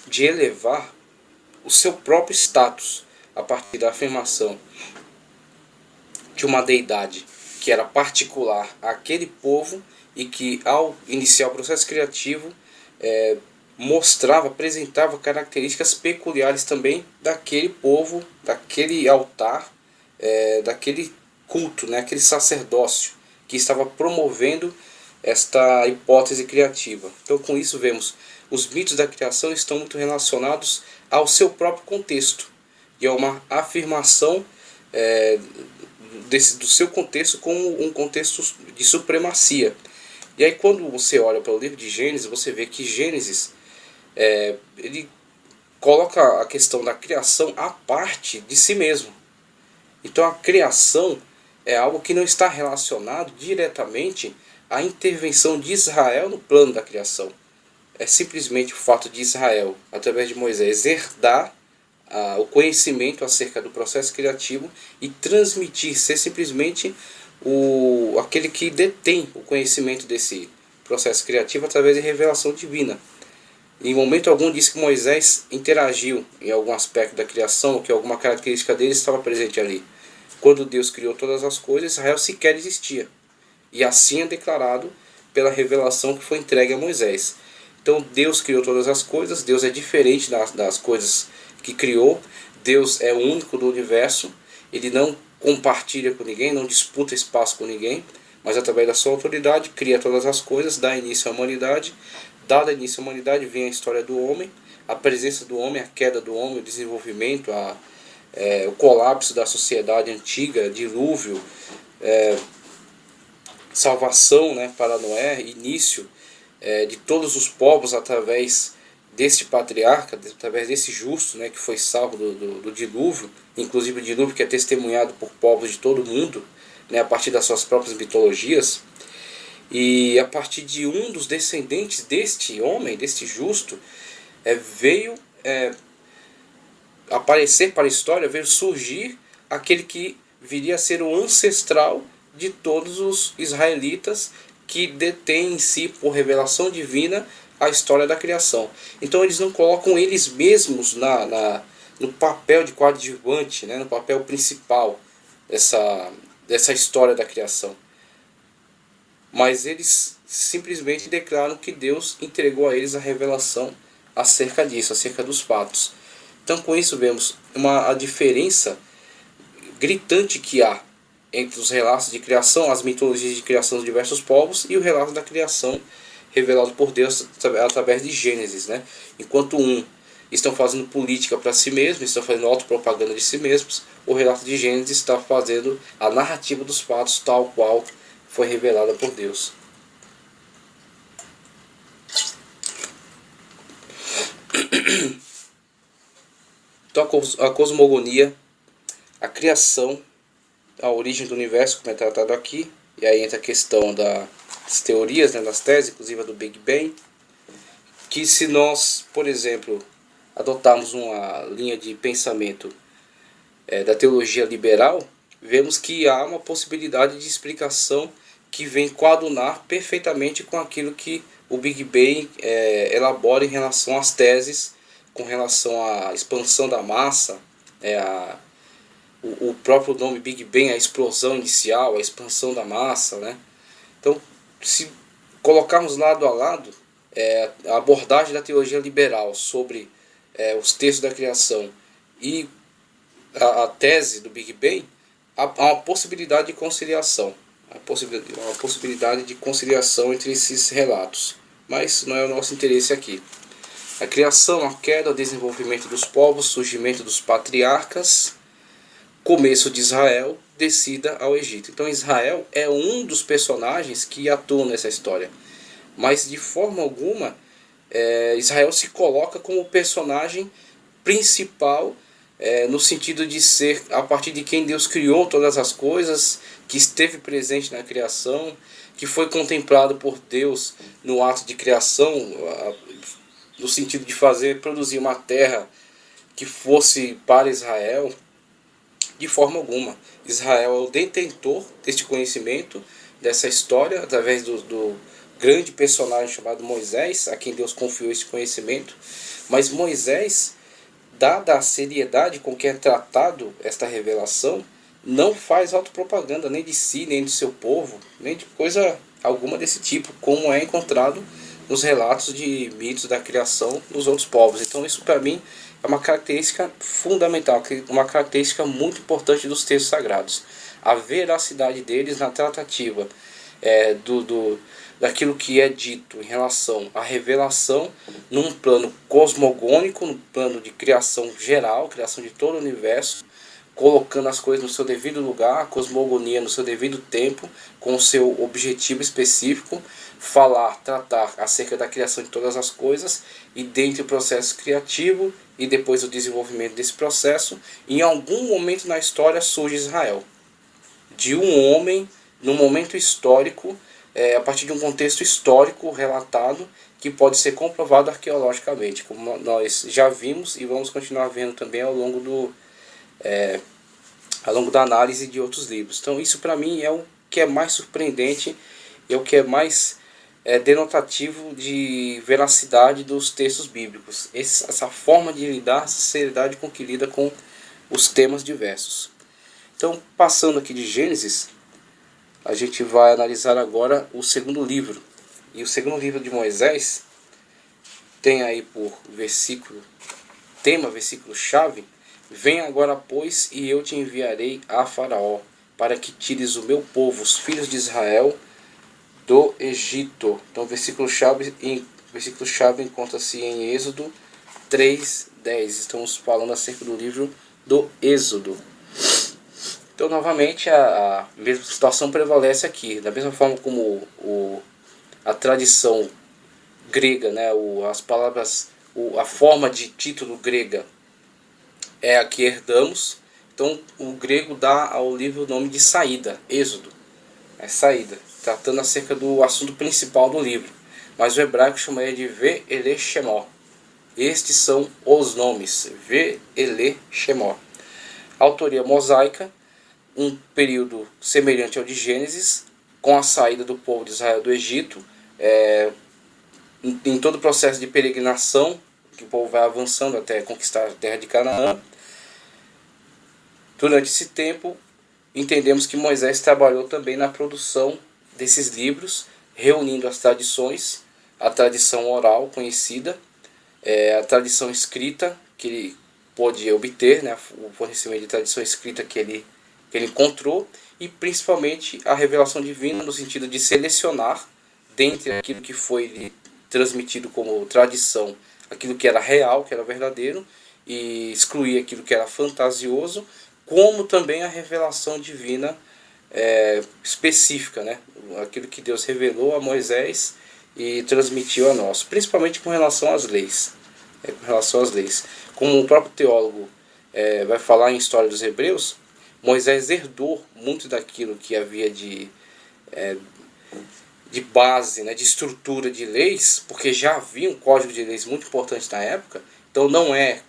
de elevar o seu próprio status a partir da afirmação de uma deidade que era particular àquele povo e que, ao iniciar o processo criativo, mostrava, apresentava características peculiares também daquele povo, daquele altar, daquele culto, né, aquele sacerdócio que estava promovendo esta hipótese criativa. Então, com isso, vemos os mitos da criação estão muito relacionados ao seu próprio contexto e a uma afirmação do seu contexto como um contexto de supremacia. E aí, quando você olha para o livro de Gênesis, você vê que Gênesis ele coloca a questão da criação à parte de si mesmo. Então a criação é algo que não está relacionado diretamente à intervenção de Israel no plano da criação. É simplesmente o fato de Israel, através de Moisés, herdar o conhecimento acerca do processo criativo e transmitir, ser simplesmente aquele que detém o conhecimento desse processo criativo através de revelação divina. Em momento algum diz que Moisés interagiu em algum aspecto da criação, ou que alguma característica dele estava presente ali. Quando Deus criou todas as coisas, Israel sequer existia. E assim é declarado pela revelação que foi entregue a Moisés. Então Deus criou todas as coisas, Deus é diferente das coisas que criou, Deus é o único do universo, ele não compartilha com ninguém, não disputa espaço com ninguém, mas através da sua autoridade cria todas as coisas, dá início à humanidade. Dada início à humanidade, vem a história do homem, a presença do homem, a queda do homem, o desenvolvimento, o colapso da sociedade antiga, dilúvio, salvação, né, para Noé, início de todos os povos através deste patriarca, através desse justo, né, que foi salvo do dilúvio, inclusive o dilúvio que é testemunhado por povos de todo o mundo, né, a partir das suas próprias mitologias. E a partir de um dos descendentes deste homem, deste justo, veio aparecer para a história, veio surgir aquele que viria a ser o ancestral de todos os israelitas, que detém em si, por revelação divina, a história da criação. Então eles não colocam eles mesmos no papel de coadjuvante, né, no papel principal dessa história da criação. Mas eles simplesmente declaram que Deus entregou a eles a revelação acerca disso, acerca dos fatos. Então com isso vemos a diferença gritante que há entre os relatos de criação, as mitologias de criação dos diversos povos, e o relato da criação revelado por Deus através de Gênesis, né? Enquanto estão fazendo política para si mesmos, estão fazendo autopropaganda de si mesmos, o relato de Gênesis está fazendo a narrativa dos fatos tal qual foi revelada por Deus. Então a cosmogonia, a criação, a origem do universo, como é tratado aqui, e aí entra a questão das teorias, né, das teses, inclusive a do Big Bang, que se nós, por exemplo, adotarmos uma linha de pensamento da teologia liberal, vemos que há uma possibilidade de explicação que vem coadunar perfeitamente com aquilo que o Big Bang elabora em relação às teses, com relação à expansão da massa, o próprio nome Big Bang, a explosão inicial, a expansão da massa, né? Então, se colocarmos lado a lado a abordagem da teologia liberal sobre os textos da criação e a tese do Big Bang, há uma possibilidade de conciliação. Uma possibilidade de conciliação entre esses relatos. Mas não é o nosso interesse aqui. A criação, a queda, o desenvolvimento dos povos, surgimento dos patriarcas, começo de Israel, descida ao Egito. Então Israel é um dos personagens que atuam nessa história. Mas de forma alguma Israel se coloca como personagem principal, no sentido de ser a partir de quem Deus criou todas as coisas, que esteve presente na criação, que foi contemplado por Deus no ato de criação, no sentido de produzir uma terra que fosse para Israel. De forma alguma. Israel é o detentor deste conhecimento, dessa história, através do grande personagem chamado Moisés, a quem Deus confiou esse conhecimento. Mas Moisés, dada a seriedade com que é tratado esta revelação, não faz autopropaganda nem de si, nem do seu povo, nem de coisa alguma desse tipo, como é encontrado nos relatos de mitos da criação dos outros povos. Então isso para mim é uma característica fundamental, uma característica muito importante dos textos sagrados. A veracidade deles na tratativa daquilo que é dito em relação à revelação num plano cosmogônico, num plano de criação geral, criação de todo o universo, colocando as coisas no seu devido lugar, a cosmogonia no seu devido tempo, com o seu objetivo específico, falar, tratar acerca da criação de todas as coisas, e dentro do processo criativo e depois do desenvolvimento desse processo, em algum momento na história surge Israel. De um homem, num momento histórico, a partir de um contexto histórico relatado, que pode ser comprovado arqueologicamente, como nós já vimos e vamos continuar vendo também ao longo da análise de outros livros. Então isso para mim é o que é mais surpreendente, é o que é mais denotativo de veracidade dos textos bíblicos. Essa forma de lidar, essa seriedade com que lida com os temas diversos. Então, passando aqui de Gênesis, a gente vai analisar agora o segundo livro. E o segundo livro de Moisés tem aí por versículo-chave: Vem agora, pois, e eu te enviarei a Faraó, para que tires o meu povo, os filhos de Israel, do Egito. Então, versículo-chave encontra-se em Êxodo 3:10. Estamos falando acerca do livro do Êxodo. Então, novamente, a mesma situação prevalece aqui. Da mesma forma como a tradição grega, né, as palavras, a forma de título grega é a que herdamos. Então, o grego dá ao livro o nome de Saída, Êxodo. É Saída, tratando acerca do assunto principal do livro. Mas o hebraico chama ele de Ve-ele-Shemó. Estes são os nomes, Ve-ele-Shemó. Autoria mosaica, um período semelhante ao de Gênesis, com a saída do povo de Israel do Egito, em todo o processo de peregrinação, que o povo vai avançando até conquistar a terra de Canaã. Durante esse tempo, entendemos que Moisés trabalhou também na produção desses livros, reunindo as tradições, a tradição oral conhecida, a tradição escrita que ele pôde obter, né, o fornecimento de tradição escrita que ele encontrou, e principalmente a revelação divina no sentido de selecionar dentre aquilo que foi transmitido como tradição, aquilo que era real, que era verdadeiro, e excluir aquilo que era fantasioso, como também a revelação divina específica, né? Aquilo que Deus revelou a Moisés e transmitiu a nós, principalmente com relação às leis. Como o próprio teólogo vai falar em História dos Hebreus, Moisés herdou muito daquilo que havia de base, né, de estrutura de leis, porque já havia um código de leis muito importante na época. Então não é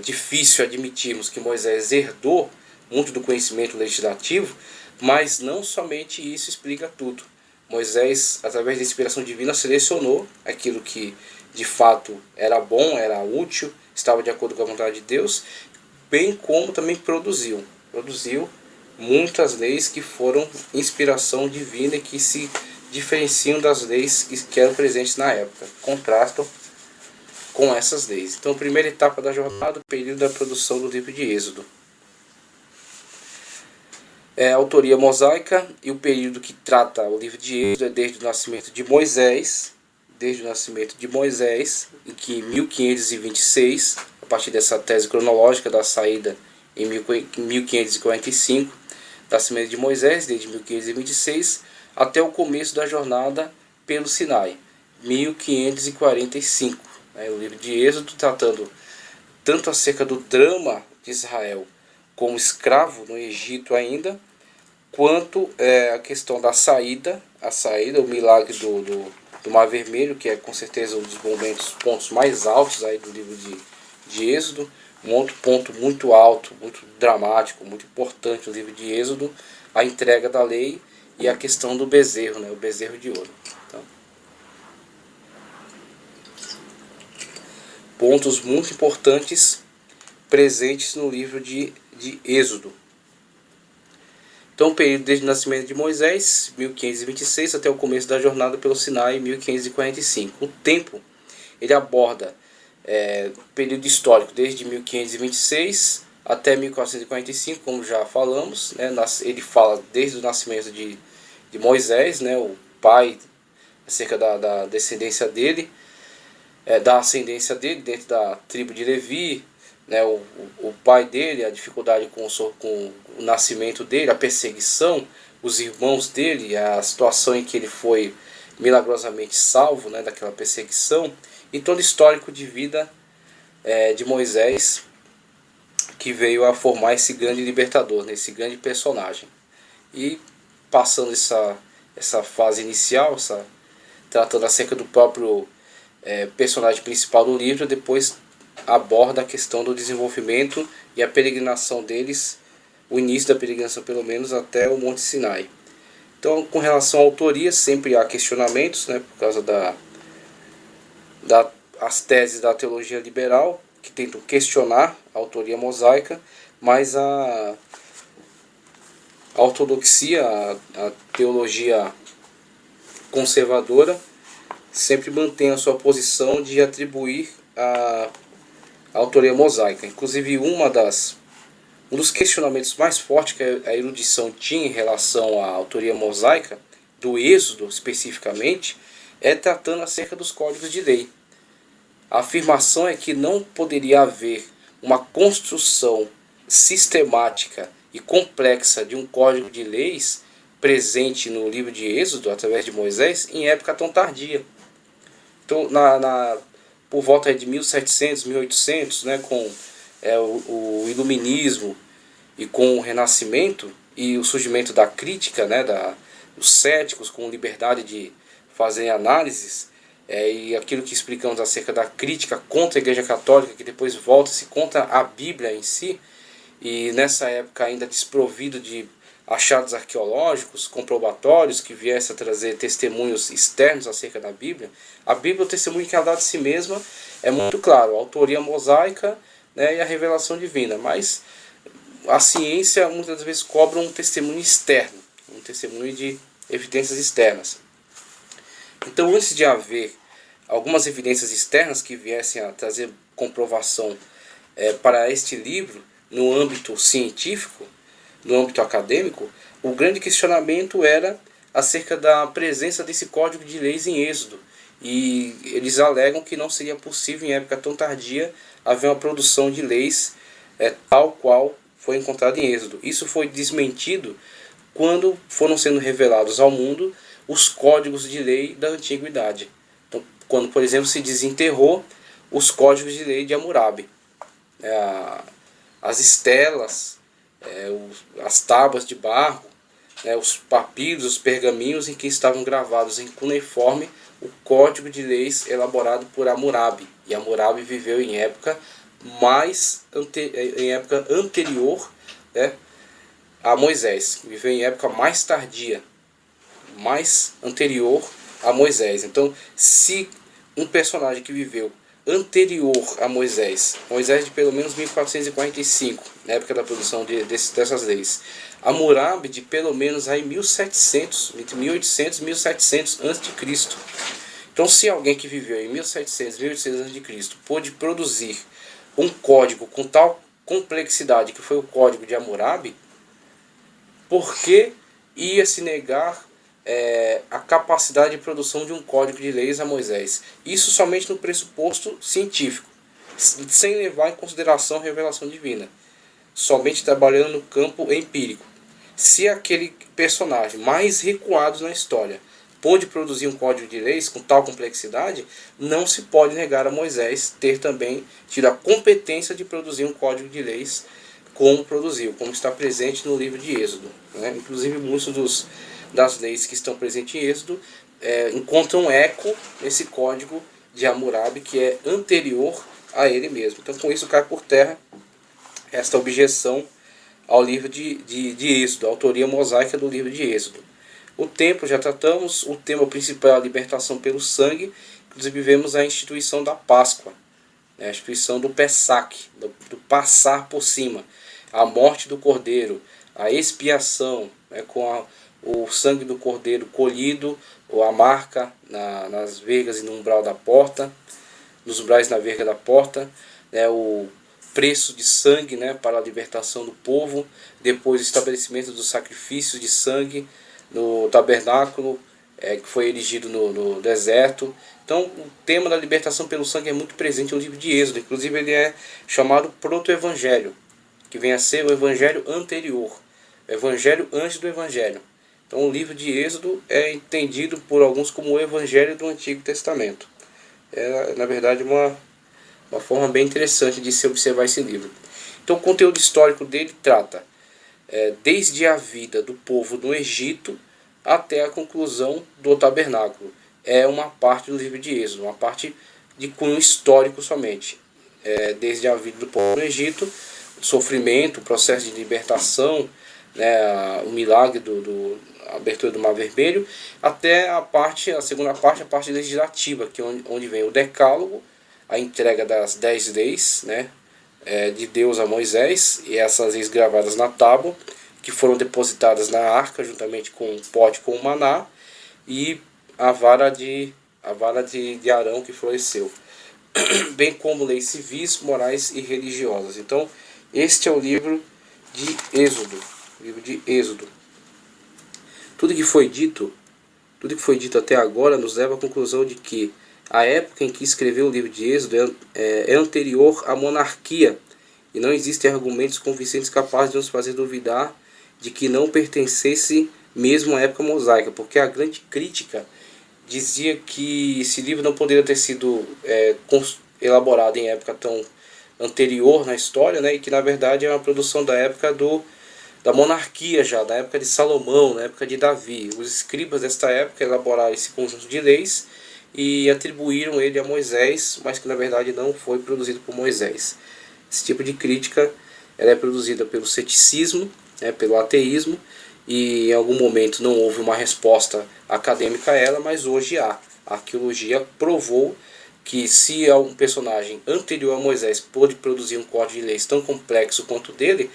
difícil admitirmos que Moisés herdou muito do conhecimento legislativo, mas não somente isso explica tudo. Moisés, através da inspiração divina, selecionou aquilo que de fato era bom, era útil, estava de acordo com a vontade de Deus, bem como também produziu muitas leis que foram inspiração divina e que se diferenciam das leis que eram presentes na época, contrastam com essas leis. Então, a primeira etapa da jornada, o período da produção do livro de Êxodo. A autoria mosaica, e o período que trata o livro de Êxodo é desde o nascimento de Moisés, em que em 1526, a partir dessa tese cronológica da saída em 1545, nascimento de Moisés, desde 1526, até o começo da jornada pelo Sinai, 1545. O livro de Êxodo tratando tanto acerca do drama de Israel como escravo no Egito ainda, quanto a questão da saída, o milagre do Mar Vermelho, que é com certeza um dos pontos mais altos aí do livro de Êxodo, um outro ponto muito alto, muito dramático, muito importante no livro de Êxodo, a entrega da lei e a questão do bezerro, né, o bezerro de ouro. Então, pontos muito importantes presentes no livro de Êxodo. Então, o período desde o nascimento de Moisés, 1526, até o começo da jornada pelo Sinai, 1545. O tempo, ele aborda o período histórico desde 1526 até 1445, como já falamos, né? Ele fala desde o nascimento de Moisés, né? O pai, acerca da descendência dele, da ascendência dele dentro da tribo de Levi, né? O pai dele, a dificuldade com o nascimento dele, a perseguição, os irmãos dele, a situação em que ele foi milagrosamente salvo, né, daquela perseguição, e todo o histórico de vida de Moisés, que veio a formar esse grande libertador, né, esse grande personagem. E passando essa fase inicial, tratando acerca do próprio personagem principal do livro, depois aborda a questão do desenvolvimento e a peregrinação deles, o início da peregrinação pelo menos, até o Monte Sinai. Então, com relação à autoria, sempre há questionamentos, né, por causa as teses da teologia liberal, que tentam questionar a autoria mosaica, mas a ortodoxia, a teologia conservadora, sempre mantém a sua posição de atribuir a autoria mosaica. Inclusive, um dos questionamentos mais fortes que a erudição tinha em relação à autoria mosaica, do Êxodo especificamente, é tratando acerca dos códigos de lei. A afirmação é que não poderia haver uma construção sistemática e complexa de um código de leis presente no livro de Êxodo, através de Moisés, em época tão tardia. Então, por volta de 1700, 1800, né, com o iluminismo e com o renascimento e o surgimento da crítica, né, dos céticos com liberdade de fazer análises, e aquilo que explicamos acerca da crítica contra a Igreja Católica, que depois volta-se contra a Bíblia em si, e nessa época ainda desprovido de achados arqueológicos, comprobatórios, que viessem a trazer testemunhos externos acerca da Bíblia. A Bíblia, o testemunho que ela dá de si mesma, é muito claro, a autoria mosaica, né, e a revelação divina, mas a ciência muitas vezes cobra um testemunho externo, um testemunho de evidências externas. Então, antes de haver algumas evidências externas que viessem a trazer comprovação para este livro, no âmbito científico, no âmbito acadêmico, o grande questionamento era acerca da presença desse código de leis em Êxodo. E eles alegam que não seria possível, em época tão tardia, haver uma produção de leis tal qual foi encontrada em Êxodo. Isso foi desmentido quando foram sendo revelados ao mundo os códigos de lei da antiguidade. Então, quando, por exemplo, se desenterrou os códigos de lei de Hammurabi, as estelas, as tábuas de barro, os papiros, os pergaminhos em que estavam gravados em cuneiforme o código de leis elaborado por Hammurabi. E Hammurabi viveu em época anterior, né, a Moisés, viveu em época mais tardia, mais anterior a Moisés. Então, se um personagem que viveu anterior a Moisés de pelo menos 1445, na época da produção dessas leis, Hammurabi de pelo menos aí 1700, entre 1800 e 1700 a.C. Então, se alguém que viveu em 1700, 1800 a.C. pôde produzir um código com tal complexidade que foi o código de Hammurabi, por que ia se negar a capacidade de produção de um código de leis a Moisés? Isso somente no pressuposto científico, sem levar em consideração a revelação divina, somente trabalhando no campo empírico. Se aquele personagem mais recuado na história pôde produzir um código de leis com tal complexidade, não se pode negar a Moisés ter também tido a competência de produzir um código de leis como produziu, como está presente no livro de Êxodo, né? Inclusive, muitas das leis que estão presentes em Êxodo encontram eco nesse código de Hammurabi, que é anterior a ele mesmo. Então, com isso, cai por terra esta objeção ao livro de Êxodo, a autoria mosaica do livro de Êxodo. O templo já tratamos, o tema principal é a libertação pelo sangue, inclusive vemos a instituição da Páscoa, né, a instituição do Pessac, do passar por cima, a morte do cordeiro, a expiação, né, com o sangue do cordeiro colhido, ou a marca nas vergas e no umbral da porta, nos umbrais na verga da porta, né, o preço de sangue, né, para a libertação do povo, depois o estabelecimento dos sacrifícios de sangue no tabernáculo, que foi erigido no deserto. Então o tema da libertação pelo sangue é muito presente no livro de Êxodo, inclusive ele é chamado proto-evangelho, que vem a ser o evangelho anterior, o evangelho antes do evangelho. Então o livro de Êxodo é entendido por alguns como o evangelho do Antigo Testamento. É, na verdade, uma forma bem interessante de se observar esse livro. Então o conteúdo histórico dele trata desde a vida do povo no Egito até a conclusão do tabernáculo. É uma parte do livro de Êxodo, uma parte de cunho histórico somente. Desde a vida do povo no Egito, o sofrimento, o processo de libertação, né, o milagre a abertura do Mar Vermelho, até a segunda parte, a parte legislativa, que é onde vem o decálogo, a entrega das 10 leis, né, de Deus a Moisés, e essas leis gravadas na tábua, que foram depositadas na arca, juntamente com o pote com o maná, e a vara de Arão que floresceu, bem como leis civis, morais e religiosas. Então, este é o livro de Êxodo. Tudo que foi dito até agora nos leva à conclusão de que a época em que escreveu o livro de Êxodo é anterior à monarquia, e não existem argumentos convincentes capazes de nos fazer duvidar de que não pertencesse mesmo à época mosaica, porque a grande crítica dizia que esse livro não poderia ter sido elaborado em época tão anterior na história, né, e que na verdade é uma produção da época da monarquia já, da época de Salomão, na época de Davi. Os escribas desta época elaboraram esse conjunto de leis e atribuíram ele a Moisés, mas que na verdade não foi produzido por Moisés. Esse tipo de crítica ela é produzida pelo ceticismo, né, pelo ateísmo, e em algum momento não houve uma resposta acadêmica a ela, mas hoje há. A arqueologia provou que se um personagem anterior a Moisés pôde produzir um código de leis tão complexo quanto o dele,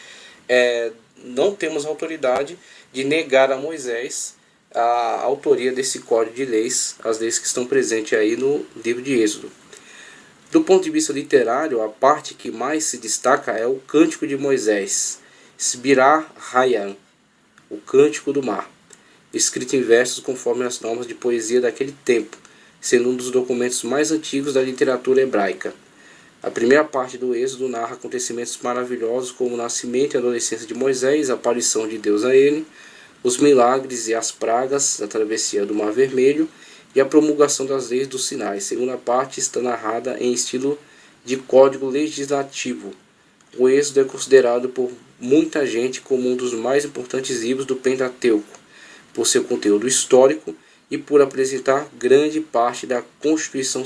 não temos autoridade de negar a Moisés a autoria desse código de leis, as leis que estão presentes aí no livro de Êxodo. Do ponto de vista literário, a parte que mais se destaca é o Cântico de Moisés, Sbirá Hayam, o Cântico do Mar, escrito em versos conforme as normas de poesia daquele tempo, sendo um dos documentos mais antigos da literatura hebraica. A primeira parte do Êxodo narra acontecimentos maravilhosos como o nascimento e a adolescência de Moisés, a aparição de Deus a ele, os milagres e as pragas da travessia do Mar Vermelho e a promulgação das leis do Sinai. A segunda parte está narrada em estilo de código legislativo. O Êxodo é considerado por muita gente como um dos mais importantes livros do Pentateuco, por seu conteúdo histórico e por apresentar grande parte da Constituição